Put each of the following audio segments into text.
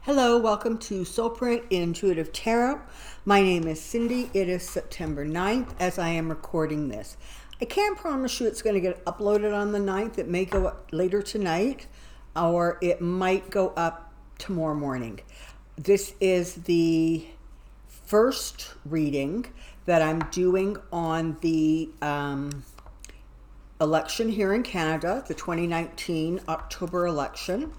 Hello, welcome to Soulprint Intuitive Tarot. My name is Cindy. It is September 9th as I am recording this. I can't promise you it's going to get uploaded on the 9th. It may go up later tonight or it might go up tomorrow morning. This is the first reading that I'm doing on the election here in Canada, the 2019 October election.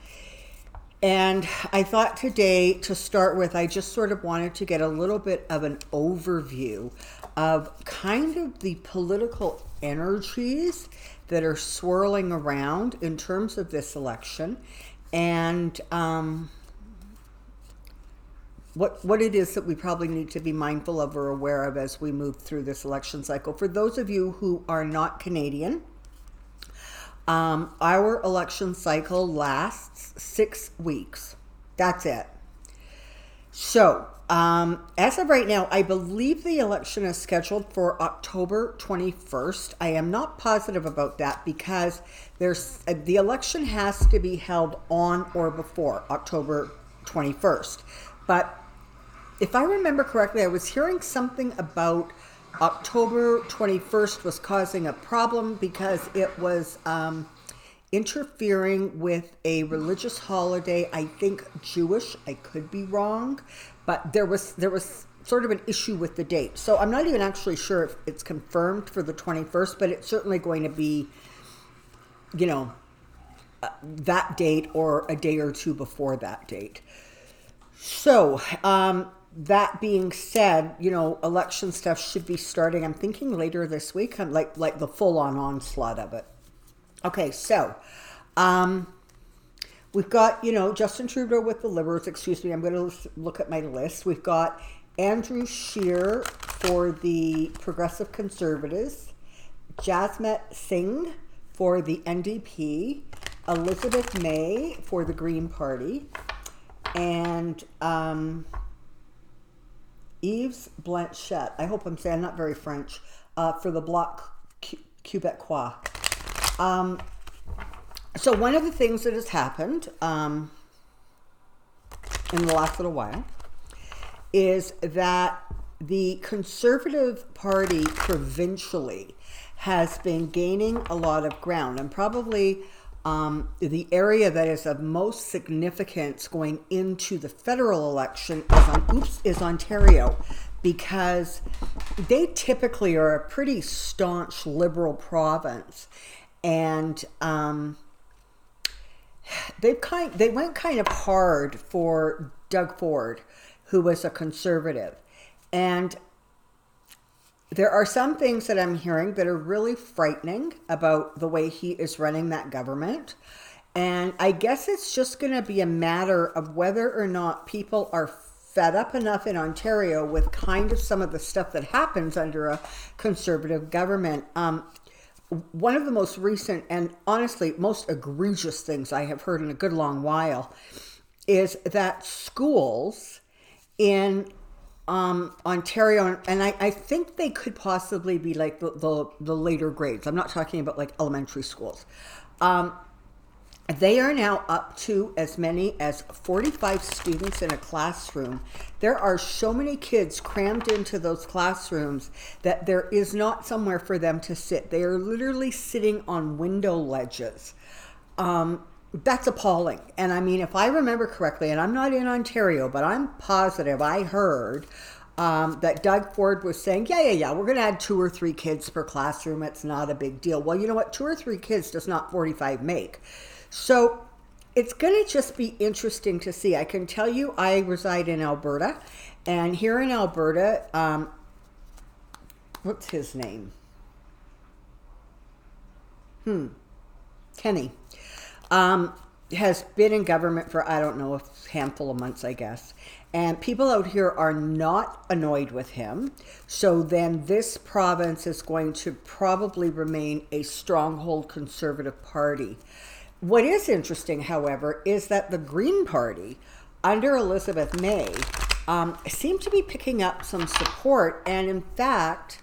And I thought today, to start with, I just sort of wanted to get a little bit of an overview of kind of the political energies that are swirling around in terms of this election, and what it is that we probably need to be mindful of or aware of as we move through this election cycle. For those of you who are not Canadian, our election cycle lasts 6 weeks. That's it. So, as of right now, I believe the election is scheduled for October 21st. I am not positive about that because the election has to be held on or before October 21st. But if I remember correctly, I was hearing something about October 21st was causing a problem because it was interfering with a religious holiday, I think Jewish, I could be wrong, but there was sort of an issue with the date. So I'm not even actually sure if it's confirmed for the 21st, but it's certainly going to be, that date or a day or two before that date. So, that being said, election stuff should be starting, I'm thinking later this week, like the full-on onslaught of it. Okay, so we've got, Justin Trudeau with the Liberals, I'm going to look at my list. We've got Andrew Scheer for the Progressive Conservatives, Jasmeet Singh for the NDP, Elizabeth May for the Green Party, and Yves Blanchette, I hope I'm saying, I'm not very French, for the Bloc Québécois. So one of the things that has happened in the last little while is that the Conservative Party provincially has been gaining a lot of ground, and probably the area that is of most significance going into the federal election is Ontario, because they typically are a pretty staunch liberal province, and they went kind of hard for Doug Ford, who was a conservative, and there are some things that I'm hearing that are really frightening about the way he is running that government. And I guess it's just going to be a matter of whether or not people are fed up enough in Ontario with kind of some of the stuff that happens under a conservative government. One of the most recent and honestly most egregious things I have heard in a good long while is that schools in Ontario, and I think they could possibly be like the later grades. I'm not talking about like elementary schools. They are now up to as many as 45 students in a classroom. There are so many kids crammed into those classrooms that there is not somewhere for them to sit. They are literally sitting on window ledges. That's appalling. And I mean, if I remember correctly, and I'm not in Ontario, but I'm positive I heard that Doug Ford was saying, yeah, we're going to add 2 or 3 kids per classroom. It's not a big deal. Well, you know what? 2 or 3 kids does not 45 make. So it's going to just be interesting to see. I can tell you I reside in Alberta, and here in Alberta, what's his name? Kenny. Has been in government for, I don't know, a handful of months, I guess. And people out here are not annoyed with him. So then this province is going to probably remain a stronghold Conservative Party. What is interesting, however, is that the Green Party under Elizabeth May seem to be picking up some support. And in fact,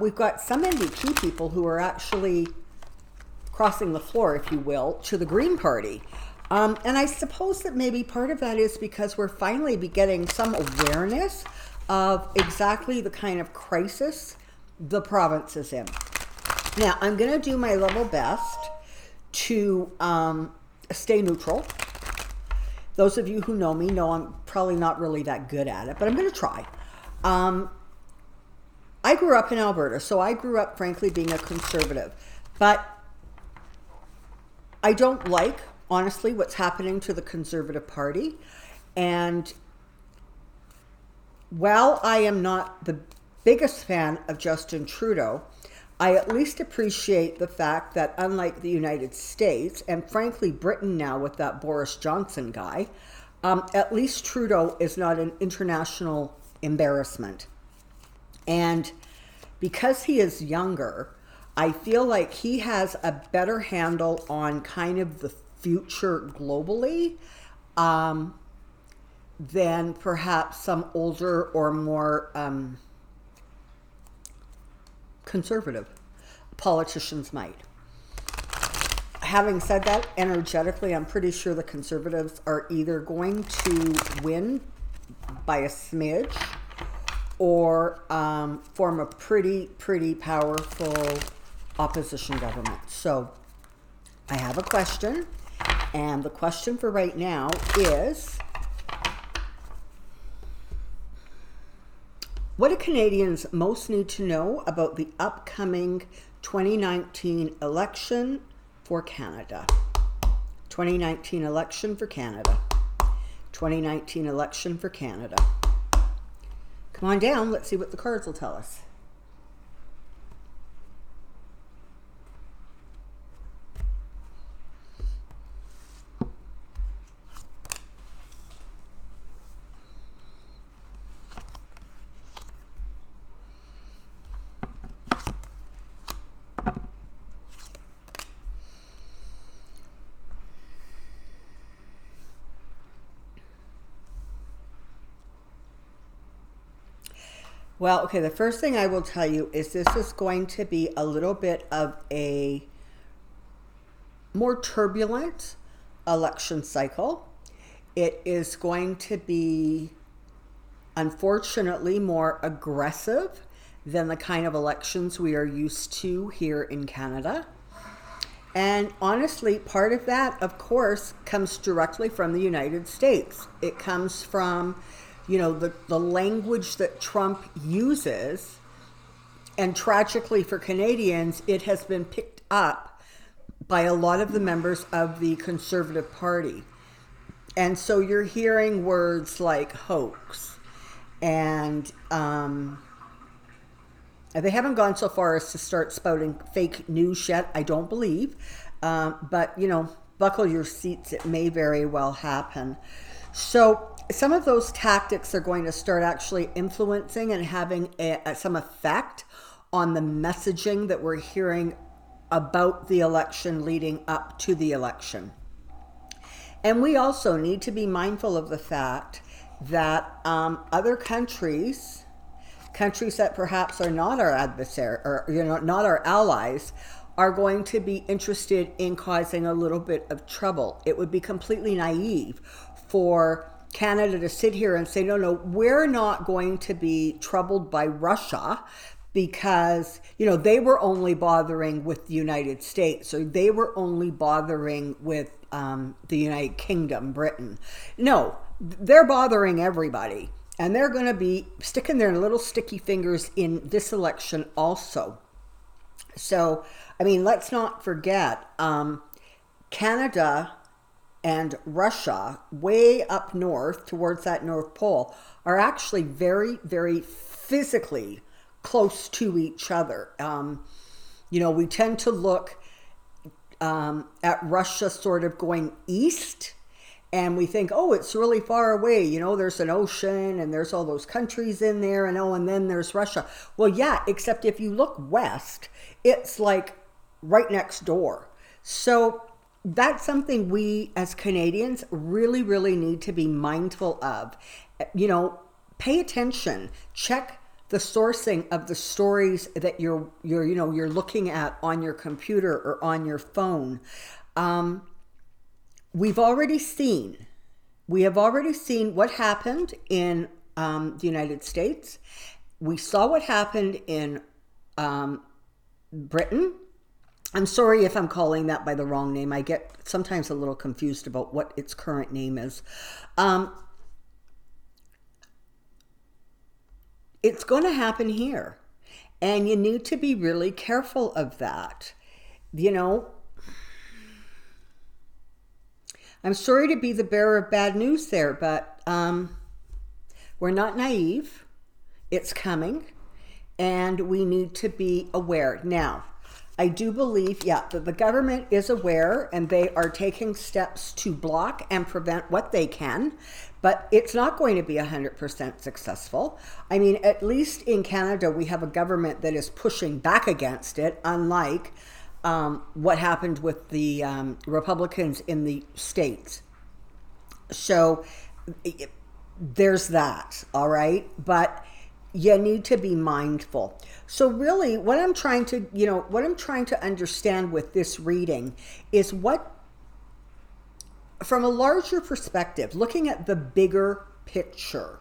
we've got some NDP people who are actually crossing the floor, if you will, to the Green Party. And I suppose that maybe part of that is because we're finally getting some awareness of exactly the kind of crisis the province is in. Now, I'm going to do my level best to stay neutral. Those of you who know me know I'm probably not really that good at it, but I'm going to try. I grew up in Alberta, so I grew up, frankly, being a conservative. But I don't like, honestly, what's happening to the Conservative Party. And while I am not the biggest fan of Justin Trudeau, I at least appreciate the fact that unlike the United States, and frankly Britain now with that Boris Johnson guy, at least Trudeau is not an international embarrassment. And because he is younger, I feel like he has a better handle on kind of the future globally than perhaps some older or more conservative politicians might. Having said that, energetically, I'm pretty sure the Conservatives are either going to win by a smidge or form a pretty powerful opposition government. So I have a question, and the question for right now is, what do Canadians most need to know about the upcoming 2019 election for Canada? 2019 election for Canada. 2019 election for Canada. Come on down, let's see what the cards will tell us. Well, okay, the first thing I will tell you is this is going to be a little bit of a more turbulent election cycle. It is going to be, unfortunately, more aggressive than the kind of elections we are used to here in Canada. And honestly, part of that, of course, comes directly from the United States. It comes from, you know, the language that Trump uses, and tragically for Canadians, it has been picked up by a lot of the members of the Conservative Party. And so you're hearing words like hoax, and they haven't gone so far as to start spouting fake news yet, I don't believe. But, you know, buckle your seats, it may very well happen. So some of those tactics are going to start actually influencing and having some effect on the messaging that we're hearing about the election leading up to the election. And we also need to be mindful of the fact that other countries that perhaps are not our adversary, or, you know, not our allies, are going to be interested in causing a little bit of trouble. It would be completely naive for Canada to sit here and say, no, we're not going to be troubled by Russia because, you know, they were only bothering with the United States, or they were only bothering with the United Kingdom, Britain. No, they're bothering everybody, and they're going to be sticking their little sticky fingers in this election also. So, I mean, let's not forget, Canada and Russia, way up north towards that North Pole, are actually very, very physically close to each other. You know, we tend to look at Russia sort of going east, and we think, oh, it's really far away. You know, there's an ocean and there's all those countries in there, and oh, and then there's Russia. Well, yeah, except if you look west, it's like right next door. So that's something we as Canadians really, really need to be mindful of. You know, pay attention, check the sourcing of the stories that you're looking at on your computer or on your phone. we have already seen what happened in the United States. We saw what happened in Britain. I'm sorry if I'm calling that by the wrong name. I get sometimes a little confused about what its current name is. It's going to happen here. And you need to be really careful of that. You know, I'm sorry to be the bearer of bad news there, but we're not naive. It's coming, and we need to be aware. Now, I do believe, that the government is aware, and they are taking steps to block and prevent what they can, but it's not going to be 100% successful. I mean, at least in Canada, we have a government that is pushing back against it, unlike what happened with the Republicans in the States. So there's that, all right? But you need to be mindful. So really what I'm trying to understand with this reading is from a larger perspective, looking at the bigger picture,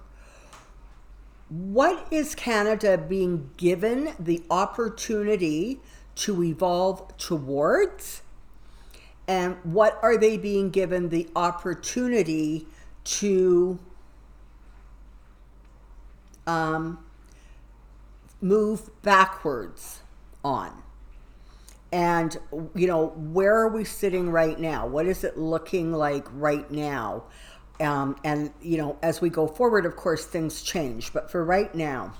what is Canada being given the opportunity to evolve towards? And what are they being given the opportunity to move backwards on? And, where are we sitting right now? What is it looking like right now? And, as we go forward, of course, things change. But for right now,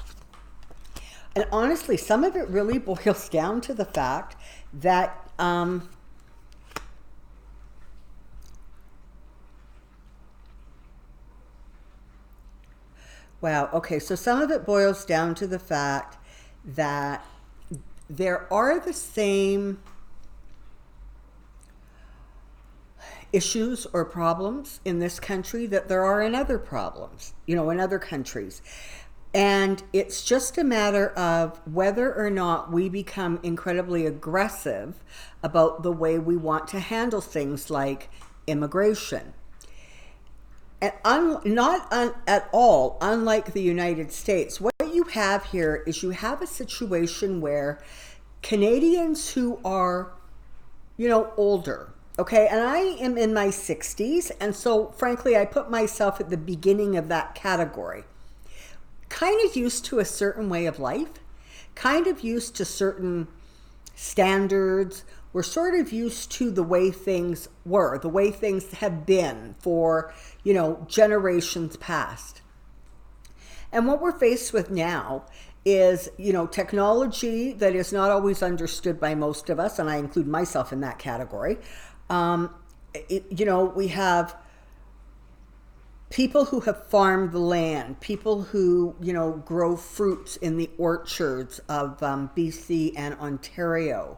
and honestly, some of it really boils down to the fact that wow, okay, so some of it boils down to the fact that there are the same issues or problems in this country that there are in other problems, in other countries. And it's just a matter of whether or not we become incredibly aggressive about the way we want to handle things like immigration. And not at all unlike the United States. What you have here is you have a situation where Canadians who are, older, okay, and I am in my 60s, and so frankly, I put myself at the beginning of that category. Kind of used to a certain way of life, kind of used to certain standards. We're sort of used to the way things were, the way things have been for, generations past. And what we're faced with now is, technology that is not always understood by most of us, and I include myself in that category. We have people who have farmed the land, people who, grow fruits in the orchards of BC and Ontario.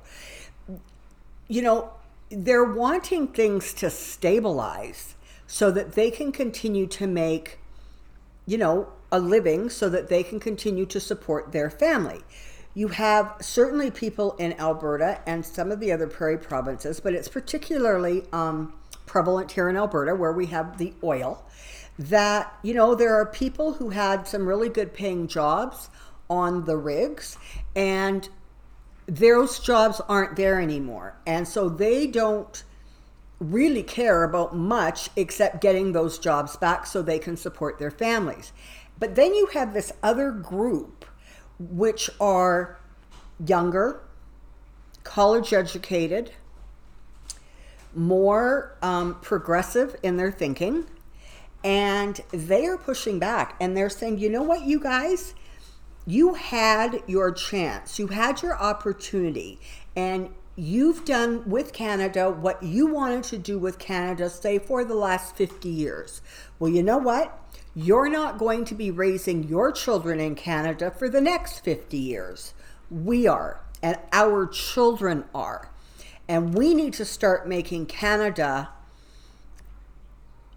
They're wanting things to stabilize so that they can continue to make, a living, so that they can continue to support their family. You have certainly people in Alberta and some of the other prairie provinces, but it's particularly prevalent here in Alberta where we have the oil, that, there are people who had some really good paying jobs on the rigs, and those jobs aren't there anymore. And so they don't really care about much except getting those jobs back so they can support their families. But then you have this other group, which are younger, college educated, more progressive in their thinking, and they are pushing back and they're saying, you know what, you guys, you had your chance, you had your opportunity, and you've done with Canada what you wanted to do with Canada, say, for the last 50 years. Well, you know what? You're not going to be raising your children in Canada for the next 50 years. We are, and our children are. And we need to start making Canada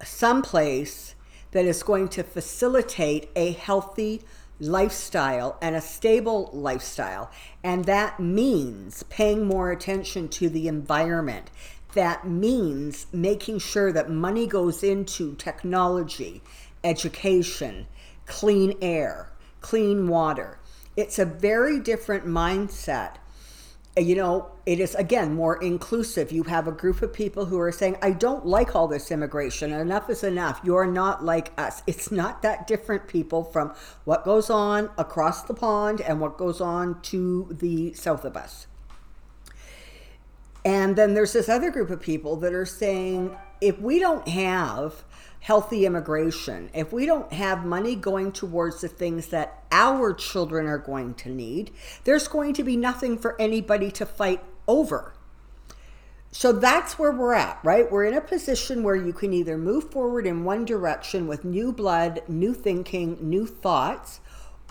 someplace that is going to facilitate a healthy lifestyle and a stable lifestyle. And that means paying more attention to the environment. that means making sure that money goes into technology, education, clean air, clean water. It's a very different mindset. You know, it is, again, more inclusive. You have a group of people who are saying, I don't like all this immigration. Enough is enough. You're not like us. It's not that different, people, from what goes on across the pond and what goes on to the south of us. And then there's this other group of people that are saying, if we don't have healthy immigration, if we don't have money going towards the things that our children are going to need, there's going to be nothing for anybody to fight over. So that's where we're at, right? We're in a position where you can either move forward in one direction with new blood, new thinking, new thoughts,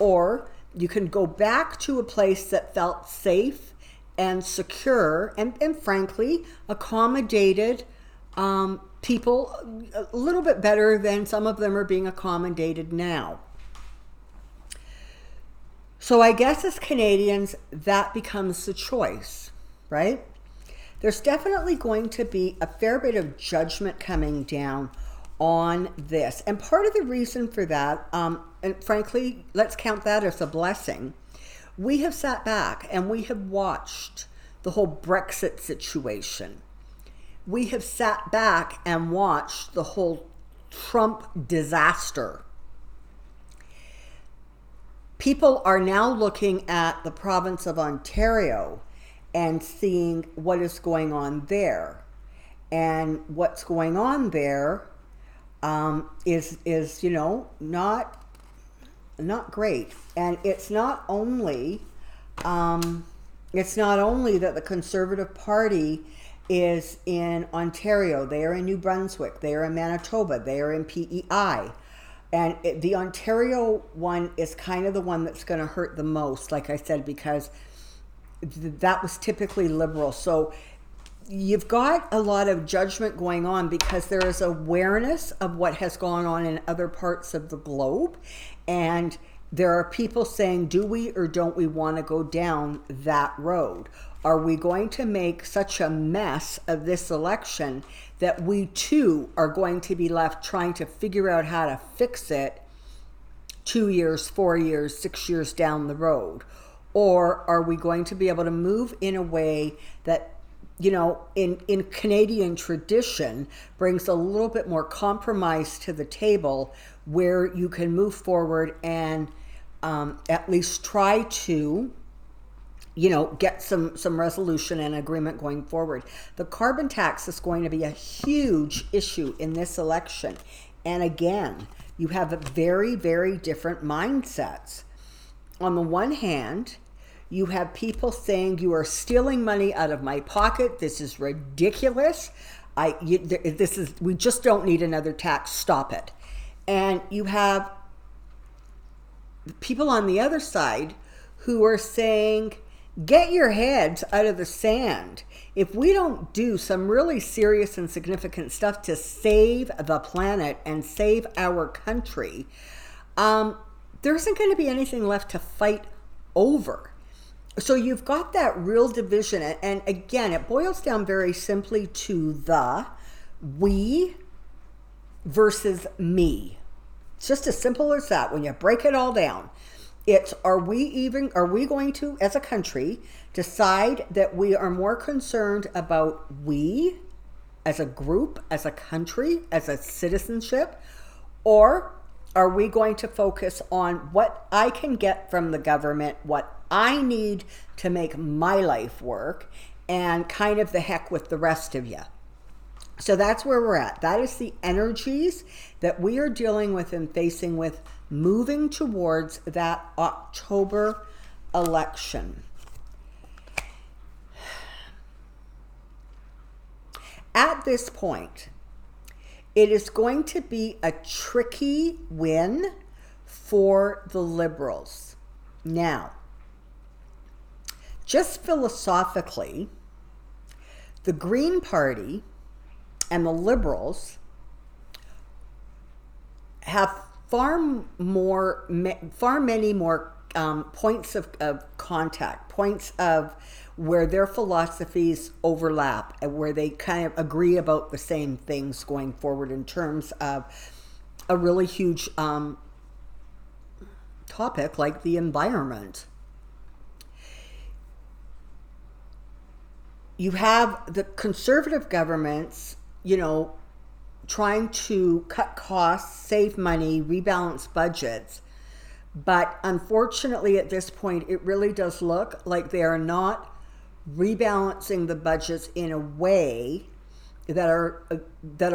or you can go back to a place that felt safe and secure and frankly accommodated people a little bit better than some of them are being accommodated now. So I guess as Canadians, that becomes the choice, right? There's definitely going to be a fair bit of judgment coming down on this. And part of the reason for that, and frankly, let's count that as a blessing, we have sat back and we have watched the whole Brexit situation. We have sat back and watched the whole Trump disaster. People are now looking at the province of Ontario and seeing what is going on there. And what's going on there is you know, not great. And it's not only that the Conservative Party is in Ontario. They are in New Brunswick. They are in Manitoba. They are in PEI. And the Ontario one is kind of the one that's going to hurt the most, like I said, because that was typically Liberal. So you've got a lot of judgment going on because there is awareness of what has gone on in other parts of the globe. And there are people saying, do we or don't we want to go down that road? Are we going to make such a mess of this election that we too are going to be left trying to figure out how to fix it 2 years, 4 years, 6 years down the road? Or are we going to be able to move in a way that, you know, in Canadian tradition brings a little bit more compromise to the table, where you can move forward and at least try to, you know, get some resolution and agreement going forward. The carbon tax is going to be a huge issue in this election. And again, you have very, very different mindsets. On the one hand, you have people saying, you are stealing money out of my pocket. This is ridiculous. We just don't need another tax. Stop it. And you have people on the other side who are saying, get your heads out of the sand. If we don't do some really serious and significant stuff to save the planet and save our country, there isn't going to be anything left to fight over. So you've got that real division. And again, it boils down very simply to the we versus me. It's just as simple as that. When you break it all down, it's, are we going to, as a country, decide that we are more concerned about we as a group, as a country, as a citizenship, or are we going to focus on what I can get from the government, what I need to make my life work, and kind of the heck with the rest of you? So that's where we're at. That is the energies that we are dealing with and facing with, moving towards that October election. At this point, it is going to be a tricky win for the Liberals. Now, just philosophically, the Green Party and the Liberals have far many more points of contact, points of where their philosophies overlap and where they kind of agree about the same things going forward in terms of a really huge topic like the environment. You have the conservative governments, trying to cut costs, save money, rebalance budgets. But unfortunately, at this point, it really does look like they are not rebalancing the budgets in a way that are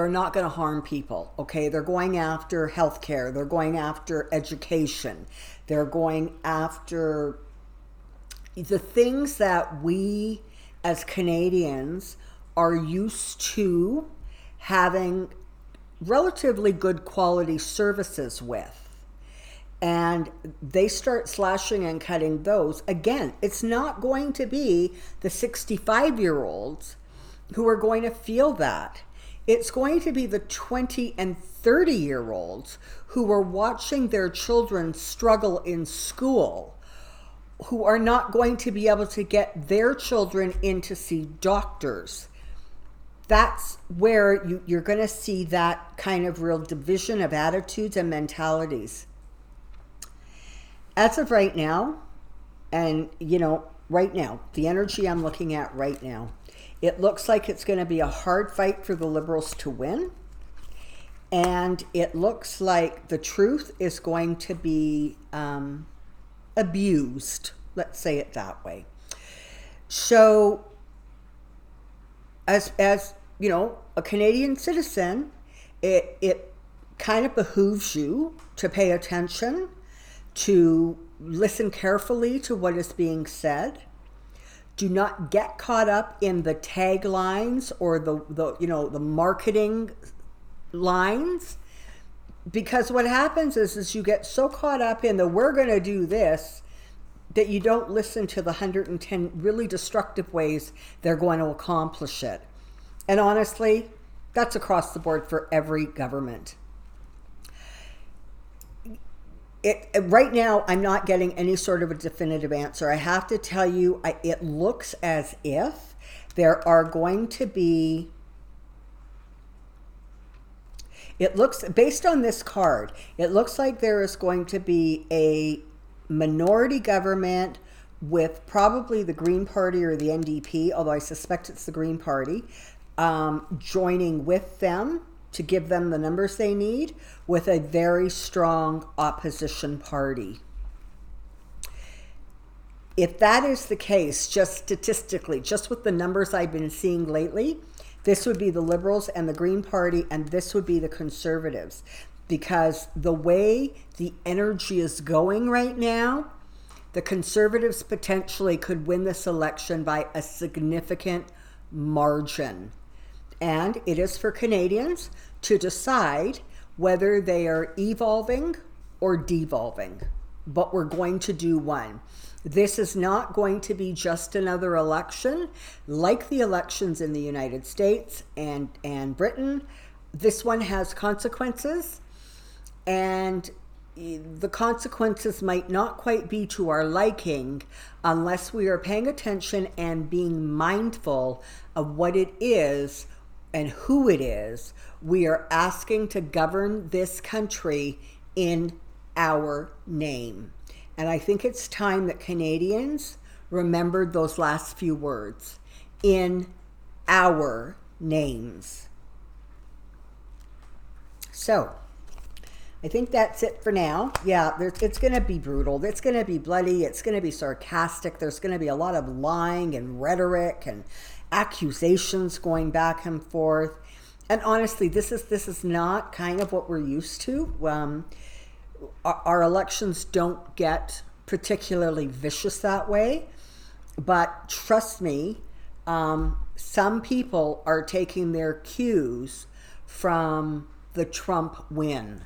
not going to harm people. Okay, they're going after healthcare, they're going after education, they're going after the things that we as Canadians are used to having relatively good quality services with. And they start slashing and cutting those. Again, it's not going to be the 65-year-olds who are going to feel that. It's going to be the 20 and 30-year-olds who are watching their children struggle in school, who are not going to be able to get their children in to see doctors. That's where you're going to see that kind of real division of attitudes and mentalities. As of right now, and right now, the energy I'm looking at right now, it looks like it's going to be a hard fight for the Liberals to win. And it looks like the truth is going to be abused. Let's say it that way. So, as a Canadian citizen, it kind of behooves you to pay attention, to listen carefully to what is being said. Do not get caught up in the taglines or the marketing lines, because what happens is you get so caught up in the we're going to do this that you don't listen to the 110 really destructive ways they're going to accomplish it. And honestly, that's across the board for every government. Right now, I'm not getting any sort of a definitive answer. I have to tell you, it looks as if there are going to be, based on this card, it looks like there is going to be a minority government with probably the Green Party or the NDP, although I suspect it's the Green Party, joining with them to give them the numbers they need, with a very strong opposition party. If that is the case, just statistically, just with the numbers I've been seeing lately, this would be the Liberals and the Green Party, and this would be the Conservatives. Because the way the energy is going right now, the Conservatives potentially could win this election by a significant margin. And it is for Canadians to decide whether they are evolving or devolving. But we're going to do one. This is not going to be just another election like the elections in the United States and Britain. This one has consequences, and the consequences might not quite be to our liking unless we are paying attention and being mindful of what it is and who it is we are asking to govern this country in our name. And I think it's time that Canadians remembered those last few words, in our names. So, I think that's it for now. Yeah, it's going to be brutal. It's going to be bloody. It's going to be sarcastic. There's going to be a lot of lying and rhetoric and accusations going back and forth. And honestly, this is not kind of what we're used to. Our elections don't get particularly vicious that way. But trust me, some people are taking their cues from the Trump win.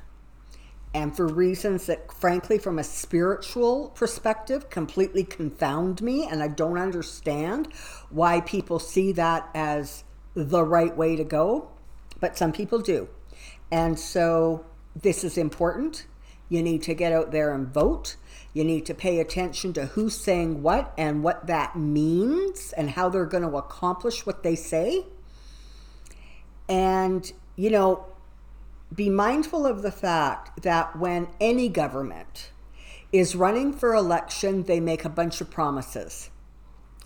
And for reasons that, frankly, from a spiritual perspective, completely confound me. And I don't understand why people see that as the right way to go. But some people do. And so this is important. You need to get out there and vote. You need to pay attention to who's saying what and what that means and how they're going to accomplish what they say. And, you know, be mindful of the fact that when any government is running for election, they make a bunch of promises.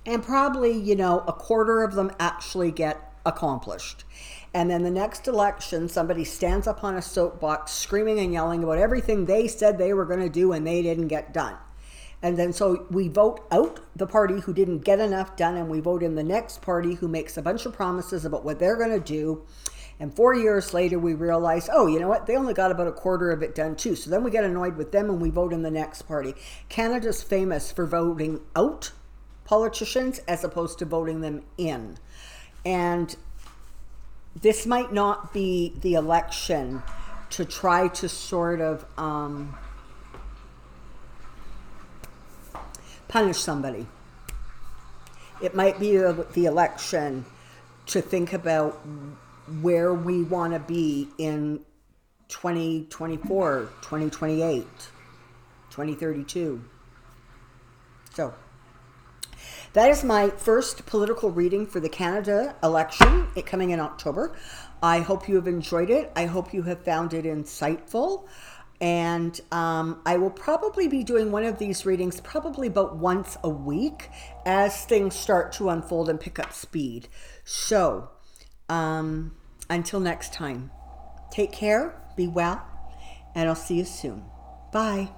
And probably, you know, a quarter of them actually get accomplished. And then the next election, somebody stands up on a soapbox screaming and yelling about everything they said they were going to do and they didn't get done. And then so we vote out the party who didn't get enough done, and we vote in the next party who makes a bunch of promises about what they're going to do. And 4 years later, we realize, oh, you know what? They only got about a quarter of it done too. So then we get annoyed with them and we vote in the next party. Canada's famous for voting out politicians as opposed to voting them in. And this might not be the election to try to sort of punish somebody. It might be the election to think about where we want to be in 2024, 2028, 2032. So that is my first political reading for the Canada election, it coming in October. I hope you have enjoyed it. I hope you have found it insightful. And I will probably be doing one of these readings probably about once a week as things start to unfold and pick up speed. So until next time, take care, be well, and I'll see you soon. Bye.